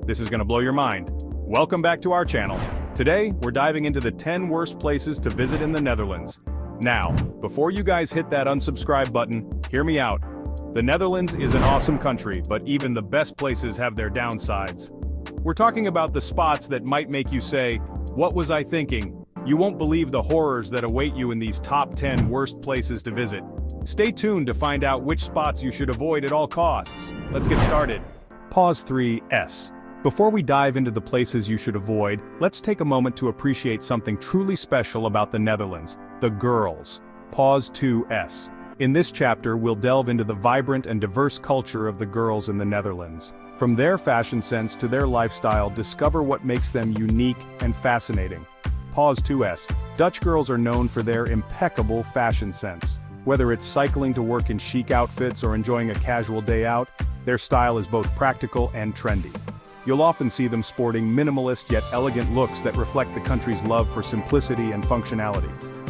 This is gonna blow your mind. Welcome back to our channel. Today, we're diving into the 10 worst places to visit in the Netherlands. Now, before you guys hit that unsubscribe button, hear me out. The Netherlands is an awesome country, but even the best places have their downsides. We're talking about the spots that might make you say, "What was I thinking?" You won't believe the horrors that await you in these top 10 worst places to visit. Stay tuned to find out which spots you should avoid at all costs. Let's get started. Pause 3S. Before we dive into the places you should avoid, let's take a moment to appreciate something truly special about the Netherlands: the girls. Pause 2S. In this chapter, we'll delve into the vibrant and diverse culture of the girls in the Netherlands. From their fashion sense to their lifestyle, discover what makes them unique and fascinating. Pause 2S. Dutch girls are known for their impeccable fashion sense. Whether it's cycling to work in chic outfits or enjoying a casual day out, their style is both practical and trendy. You'll often see them sporting minimalist yet elegant looks that reflect the country's love for simplicity and functionality.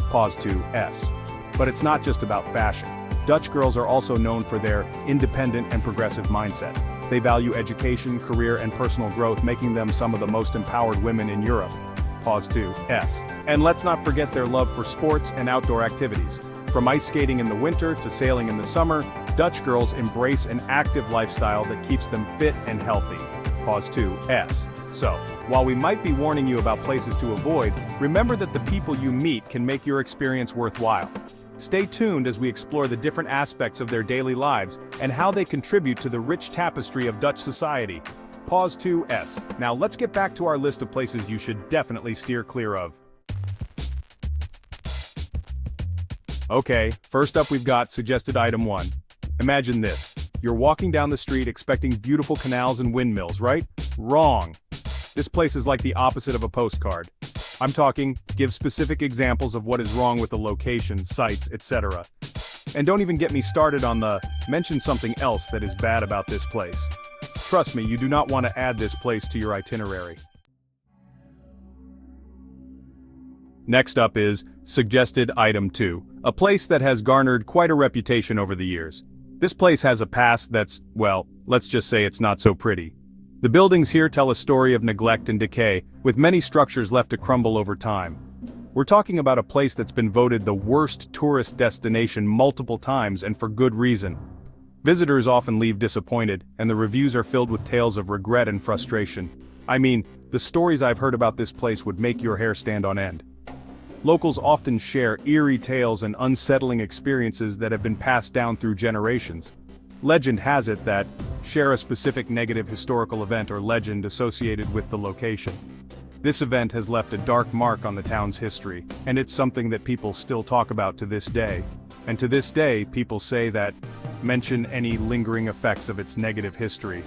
Pause 2S. But it's not just about fashion. Dutch girls are also known for their independent and progressive mindset. They value education, career, and personal growth, making them some of the most empowered women in Europe. Pause 2S. And let's not forget their love for sports and outdoor activities. From ice skating in the winter to sailing in the summer, Dutch girls embrace an active lifestyle that keeps them fit and healthy. Pause 2S. So, while we might be warning you about places to avoid, remember that the people you meet can make your experience worthwhile. Stay tuned as we explore the different aspects of their daily lives and how they contribute to the rich tapestry of Dutch society. Pause 2S. Now let's get back to our list of places you should definitely steer clear of. Okay, first up we've got suggested item 1. Imagine this. You're walking down the street expecting beautiful canals and windmills, right? Wrong. This place is like the opposite of a postcard. I'm talking, give specific examples of what is wrong with the location, sites, etc. And don't even get me started on the, mention something else that is bad about this place. Trust me, you do not want to add this place to your itinerary. Next up is, suggested item 2, a place that has garnered quite a reputation over the years. This place has a past that's, well, let's just say it's not so pretty. The buildings here tell a story of neglect and decay, with many structures left to crumble over time. We're talking about a place that's been voted the worst tourist destination multiple times, and for good reason. Visitors often leave disappointed, and the reviews are filled with tales of regret and frustration. I mean, the stories I've heard about this place would make your hair stand on end. Locals often share eerie tales and unsettling experiences that have been passed down through generations. Legend has it that, share a specific negative historical event or legend associated with the location. This event has left a dark mark on the town's history, and it's something that people still talk about to this day. And to this day, people say that, mention any lingering effects of its negative history.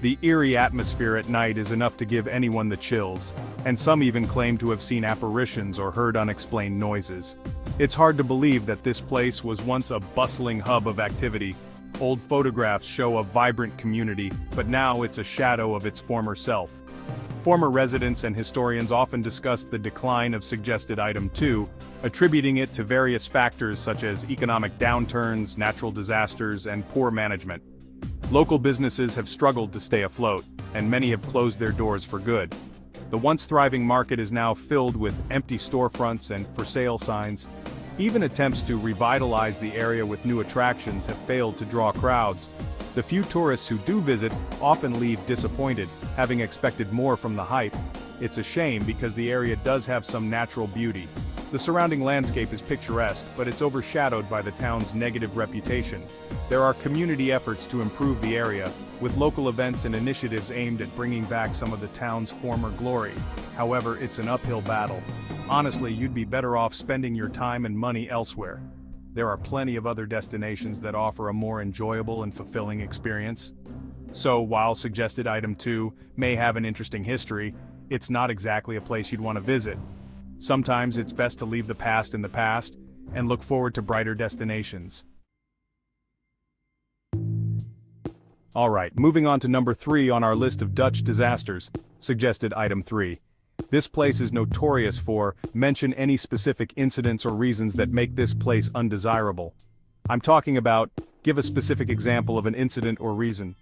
The eerie atmosphere at night is enough to give anyone the chills, and some even claim to have seen apparitions or heard unexplained noises. It's hard to believe that this place was once a bustling hub of activity. Old photographs show a vibrant community, but now it's a shadow of its former self. Former residents and historians often discuss the decline of suggested item 2, attributing it to various factors such as economic downturns, natural disasters, and poor management. Local businesses have struggled to stay afloat, and many have closed their doors for good. The once thriving market is now filled with empty storefronts and for sale signs. Even attempts to revitalize the area with new attractions have failed to draw crowds. The few tourists who do visit often leave disappointed, having expected more from the hype. It's a shame because the area does have some natural beauty. The surrounding landscape is picturesque, but it's overshadowed by the town's negative reputation. There are community efforts to improve the area, with local events and initiatives aimed at bringing back some of the town's former glory. However, it's an uphill battle. Honestly, you'd be better off spending your time and money elsewhere. There are plenty of other destinations that offer a more enjoyable and fulfilling experience. So, while suggested item 2 may have an interesting history, it's not exactly a place you'd want to visit. Sometimes it's best to leave the past in the past, and look forward to brighter destinations. Alright, moving on to number 3 on our list of Dutch disasters, suggested item 3. This place is notorious for, mention any specific incidents or reasons that make this place undesirable. I'm talking about, give a specific example of an incident or reason.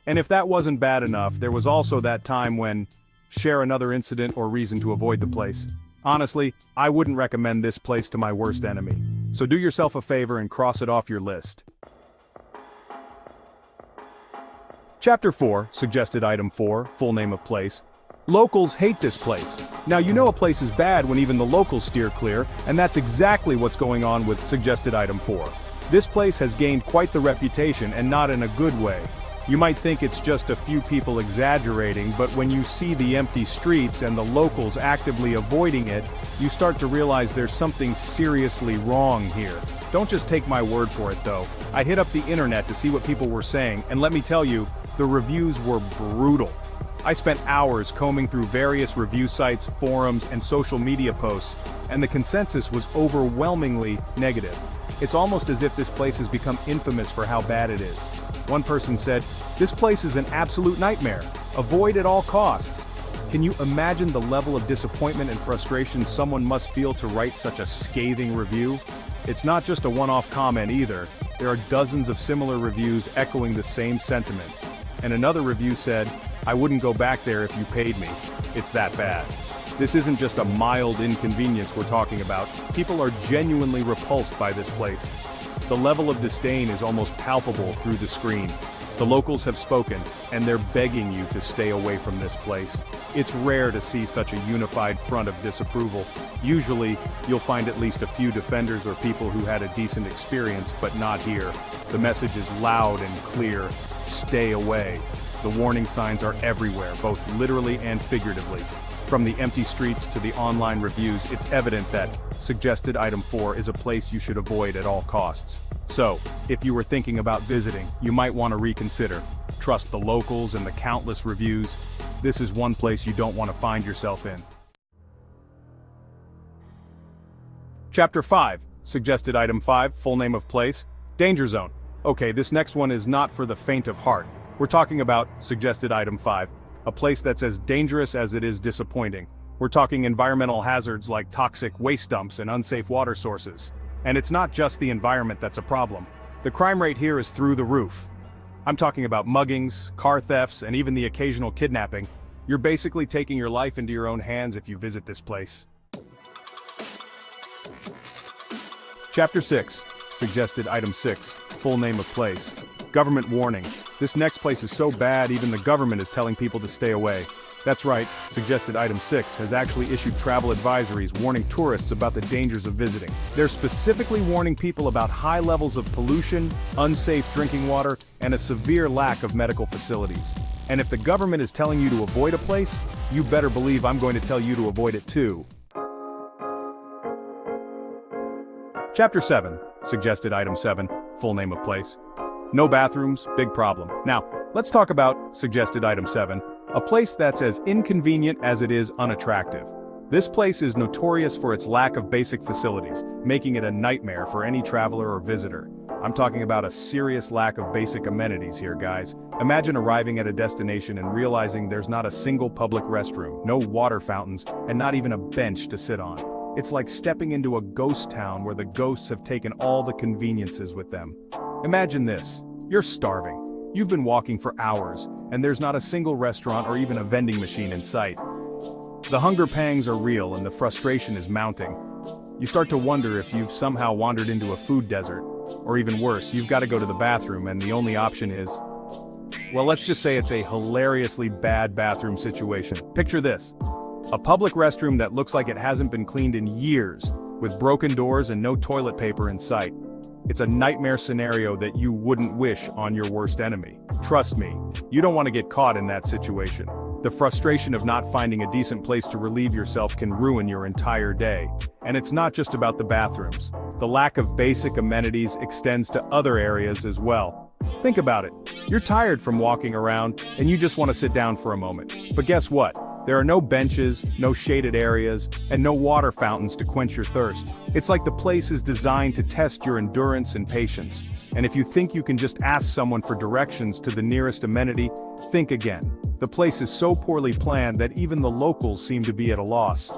And if that wasn't bad enough, there was also that time when share another incident or reason to avoid the place. Honestly, I wouldn't recommend this place to my worst enemy. So do yourself a favor and cross it off your list. Chapter 4, suggested item 4, full name of place. Locals hate this place. Now you know a place is bad when even the locals steer clear, and that's exactly what's going on with suggested item 4. This place has gained quite the reputation, and not in a good way. You might think it's just a few people exaggerating, but when you see the empty streets and the locals actively avoiding it, you start to realize there's something seriously wrong here. Don't just take my word for it though. I hit up the internet to see what people were saying, and let me tell you, the reviews were brutal. I spent hours combing through various review sites, forums, and social media posts, and the consensus was overwhelmingly negative. It's almost as if this place has become infamous for how bad it is. One person said, "This place is an absolute nightmare. Avoid at all costs." Can you imagine the level of disappointment and frustration someone must feel to write such a scathing review? It's not just a one-off comment either. There are dozens of similar reviews echoing the same sentiment. And another review said, "I wouldn't go back there if you paid me. It's that bad." This isn't just a mild inconvenience we're talking about. People are genuinely repulsed by this place. The level of disdain is almost palpable through the screen. The locals have spoken, and they're begging you to stay away from this place. It's rare to see such a unified front of disapproval. Usually, you'll find at least a few defenders or people who had a decent experience, but not here. The message is loud and clear: stay away. The warning signs are everywhere, both literally and figuratively. From the empty streets to the online reviews, it's evident that suggested item 4 is a place you should avoid at all costs. So, if you were thinking about visiting, you might want to reconsider. Trust the locals and the countless reviews. This is one place you don't want to find yourself in. Chapter 5, suggested item 5, full name of place. Danger zone. Okay, this next one is not for the faint of heart. We're talking about suggested item 5, a place that's as dangerous as it is disappointing. We're talking environmental hazards like toxic waste dumps and unsafe water sources. And it's not just the environment that's a problem. The crime rate here is through the roof. I'm talking about muggings, car thefts, and even the occasional kidnapping. You're basically taking your life into your own hands if you visit this place. Chapter 6, suggested item 6, full name of place. Government warning. This next place is so bad even the government is telling people to stay away. That's right, suggested item 6 has actually issued travel advisories warning tourists about the dangers of visiting. They're specifically warning people about high levels of pollution, unsafe drinking water, and a severe lack of medical facilities. And if the government is telling you to avoid a place, you better believe I'm going to tell you to avoid it too. Chapter 7, suggested item 7, full name of place. No bathrooms, big problem. Now, let's talk about suggested item 7, a place that's as inconvenient as it is unattractive. This place is notorious for its lack of basic facilities, making it a nightmare for any traveler or visitor. I'm talking about a serious lack of basic amenities here, guys. Imagine arriving at a destination and realizing there's not a single public restroom, no water fountains, and not even a bench to sit on. It's like stepping into a ghost town where the ghosts have taken all the conveniences with them. Imagine this. You're starving. You've been walking for hours, and there's not a single restaurant or even a vending machine in sight. The hunger pangs are real and the frustration is mounting. You start to wonder if you've somehow wandered into a food desert. Or even worse, you've got to go to the bathroom and the only option is... well, let's just say it's a hilariously bad bathroom situation. Picture this. A public restroom that looks like it hasn't been cleaned in years, with broken doors and no toilet paper in sight. It's a nightmare scenario that you wouldn't wish on your worst enemy. Trust me, you don't want to get caught in that situation. The frustration of not finding a decent place to relieve yourself can ruin your entire day. And it's not just about the bathrooms. The lack of basic amenities extends to other areas as well. Think about it. You're tired from walking around, and you just want to sit down for a moment. But guess what? There are no benches, no shaded areas, and no water fountains to quench your thirst. It's like the place is designed to test your endurance and patience. And if you think you can just ask someone for directions to the nearest amenity, think again. The place is so poorly planned that even the locals seem to be at a loss.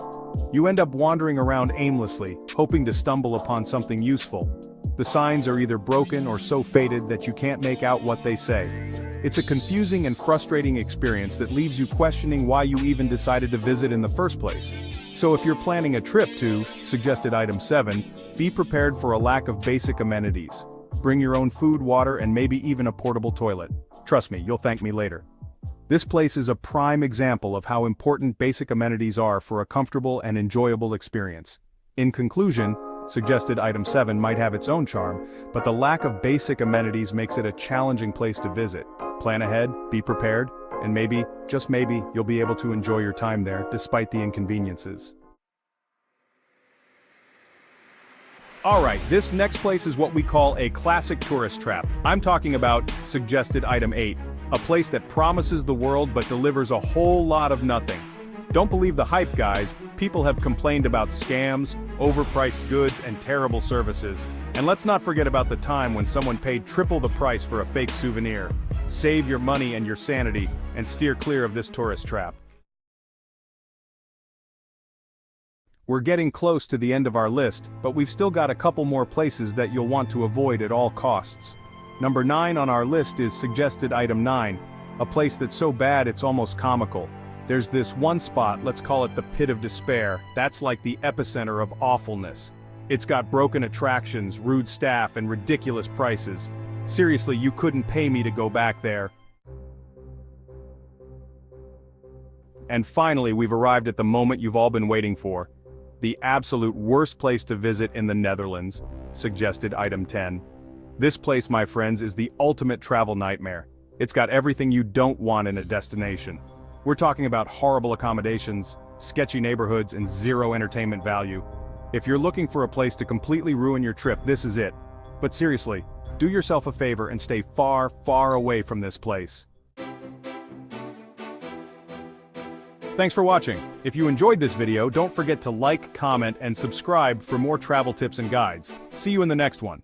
You end up wandering around aimlessly, hoping to stumble upon something useful. The signs are either broken or so faded that you can't make out what they say. It's a confusing and frustrating experience that leaves you questioning why you even decided to visit in the first place. So if you're planning a trip to, suggested item 7, be prepared for a lack of basic amenities. Bring your own food, water, and maybe even a portable toilet. Trust me, you'll thank me later. This place is a prime example of how important basic amenities are for a comfortable and enjoyable experience. In conclusion, suggested item 7 might have its own charm, but the lack of basic amenities makes it a challenging place to visit. Plan ahead, be prepared, and maybe, just maybe, you'll be able to enjoy your time there despite the inconveniences. Alright, this next place is what we call a classic tourist trap. I'm talking about suggested item 8, a place that promises the world but delivers a whole lot of nothing. Don't believe the hype, guys. People have complained about scams, overpriced goods, and terrible services. And let's not forget about the time when someone paid triple the price for a fake souvenir. Save your money and your sanity, and steer clear of this tourist trap. We're getting close to the end of our list, but we've still got a couple more places that you'll want to avoid at all costs. Number 9 on our list is suggested item 9, a place that's so bad it's almost comical. There's this one spot, let's call it the Pit of Despair, that's like the epicenter of awfulness. It's got broken attractions, rude staff, and ridiculous prices. Seriously, you couldn't pay me to go back there. And finally, we've arrived at the moment you've all been waiting for. The absolute worst place to visit in the Netherlands, suggested item 10. This place, my friends, is the ultimate travel nightmare. It's got everything you don't want in a destination. We're talking about horrible accommodations, sketchy neighborhoods, and zero entertainment value. If you're looking for a place to completely ruin your trip, this is it. But seriously, do yourself a favor and stay far, far away from this place. Thanks for watching. If you enjoyed this video, don't forget to like, comment, and subscribe for more travel tips and guides. See you in the next one.